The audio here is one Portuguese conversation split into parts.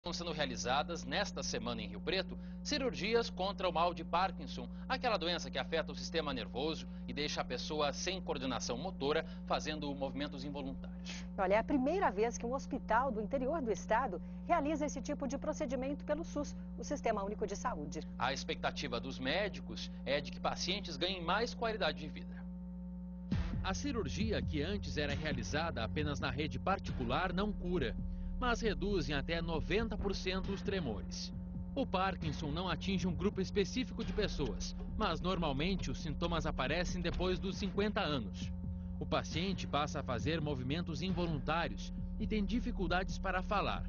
Estão sendo realizadas nesta semana em Rio Preto cirurgias contra o mal de Parkinson, aquela doença que afeta o sistema nervoso e deixa a pessoa sem coordenação motora, fazendo movimentos involuntários. Olha, é a primeira vez que um hospital do interior do estado realiza esse tipo de procedimento pelo SUS, o Sistema Único de Saúde. A expectativa dos médicos é de que pacientes ganhem mais qualidade de vida. A cirurgia, que antes era realizada apenas na rede particular, não cura, mas reduzem até 90% os tremores. O Parkinson não atinge um grupo específico de pessoas, mas normalmente os sintomas aparecem depois dos 50 anos. O paciente passa a fazer movimentos involuntários e tem dificuldades para falar.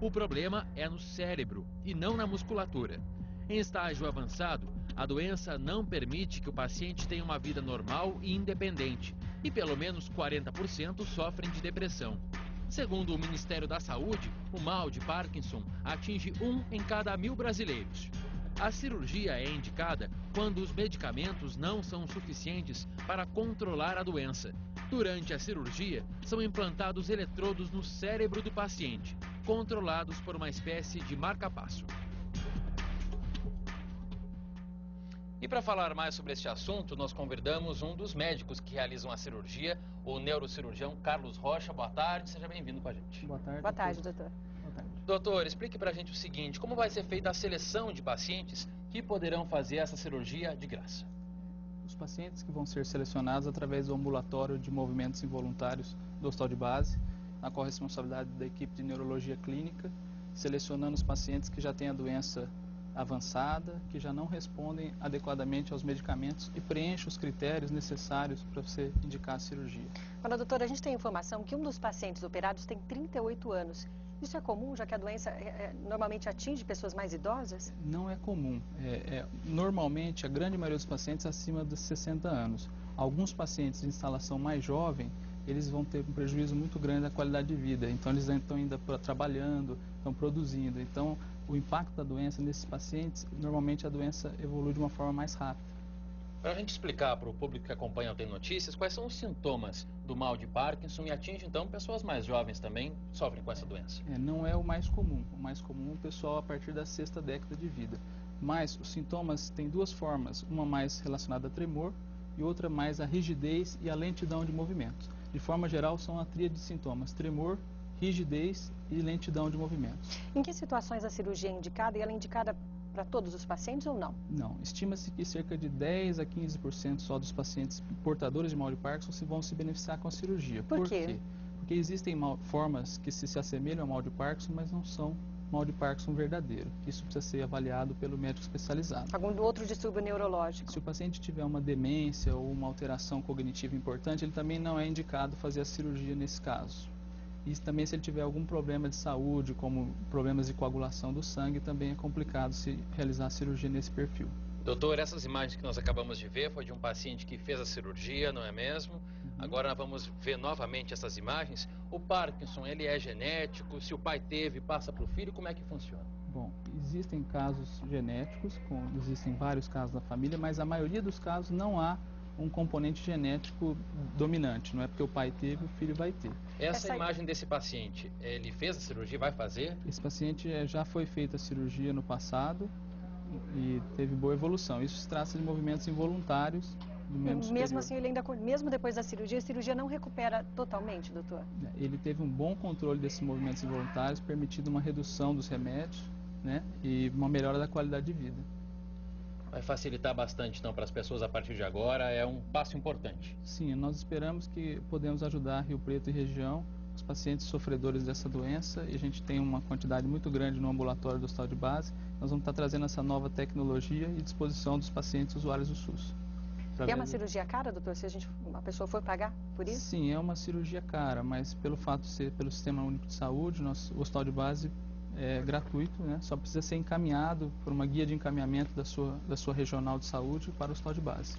O problema é no cérebro e não na musculatura. Em estágio avançado, a doença não permite que o paciente tenha uma vida normal e independente, e pelo menos 40% sofrem de depressão. Segundo o Ministério da Saúde, o mal de Parkinson atinge 1 em cada 1000 brasileiros. A cirurgia é indicada quando os medicamentos não são suficientes para controlar a doença. Durante a cirurgia, são implantados eletrodos no cérebro do paciente, controlados por uma espécie de marca-passo. E para falar mais sobre este assunto, nós convidamos um dos médicos que realizam a cirurgia, o neurocirurgião Carlos Rocha. Boa tarde, seja bem-vindo com a gente. Boa tarde. Boa tarde, doutor. Boa tarde. Doutor, explique para a gente o seguinte: como vai ser feita a seleção de pacientes que poderão fazer essa cirurgia de graça? Os pacientes que vão ser selecionados através do ambulatório de movimentos involuntários do Hospital de Base, na qual a responsabilidade da equipe de neurologia clínica, selecionando os pacientes que já têm a doença avançada, que já não respondem adequadamente aos medicamentos e preenchem os critérios necessários para você indicar a cirurgia. Agora, doutora, a gente tem informação que um dos pacientes operados tem 38 anos. Isso é comum, já que a doença normalmente atinge pessoas mais idosas? Não é comum. Normalmente, a grande maioria dos pacientes acima dos 60 anos. Alguns pacientes de instalação mais jovem, eles vão ter um prejuízo muito grande da qualidade de vida. Então, eles estão ainda trabalhando, estão produzindo. Então, o impacto da doença nesses pacientes, normalmente a doença evolui de uma forma mais rápida. Para a gente explicar para o público que acompanha o Tem Notícias, quais são os sintomas do mal de Parkinson e atinge então pessoas mais jovens também sofrem com essa doença? Não é o mais comum. O mais comum é o pessoal a partir da 6ª década de vida. Mas os sintomas têm duas formas, uma mais relacionada a tremor e outra mais a rigidez e a lentidão de movimento. De forma geral, são a tríade de sintomas: tremor, rigidez e lentidão de movimento. Em que situações a cirurgia é indicada e ela é indicada para todos os pacientes ou não? Não, estima-se que cerca de 10 a 15% só dos pacientes portadores de mal de Parkinson vão se beneficiar com a cirurgia. Por quê? Porque existem formas que se assemelham ao mal de Parkinson, mas não são mal de Parkinson verdadeiro. Isso precisa ser avaliado pelo médico especializado. Algum outro distúrbio neurológico? Se o paciente tiver uma demência ou uma alteração cognitiva importante, ele também não é indicado fazer a cirurgia nesse caso. E também se ele tiver algum problema de saúde, como problemas de coagulação do sangue, também é complicado se realizar a cirurgia nesse perfil. Doutor, essas imagens que nós acabamos de ver foi de um paciente que fez a cirurgia, não é mesmo? Agora nós vamos ver novamente essas imagens. O Parkinson, ele é genético? Se o pai teve, passa para o filho? Como é que funciona? Bom, existem casos genéticos, existem vários casos na família, mas a maioria dos casos não há um componente genético dominante. Não é porque o pai teve, o filho vai ter. Essa imagem desse paciente, ele fez a cirurgia, vai fazer? Esse paciente já foi feita a cirurgia no passado e teve boa evolução. Isso se trata de movimentos involuntários do membro superior. Mesmo assim, ele ainda, mesmo depois da cirurgia, a cirurgia não recupera totalmente, doutor? Ele teve um bom controle desses movimentos involuntários, permitindo uma redução dos remédios, né, e uma melhora da qualidade de vida. Vai facilitar bastante, então, para as pessoas a partir de agora, é um passo importante. Sim, nós esperamos que podemos ajudar Rio Preto e região, os pacientes sofredores dessa doença, e a gente tem uma quantidade muito grande no ambulatório do Hospital de Base. Nós vamos estar trazendo essa nova tecnologia e disposição dos pacientes usuários do SUS. E é uma cirurgia cara, doutor, se a pessoa for pagar por isso? Sim, é uma cirurgia cara, mas pelo fato de ser pelo Sistema Único de Saúde, o Hospital de Base é gratuito, né? Só precisa ser encaminhado por uma guia de encaminhamento da sua regional de saúde para o Hospital de Base.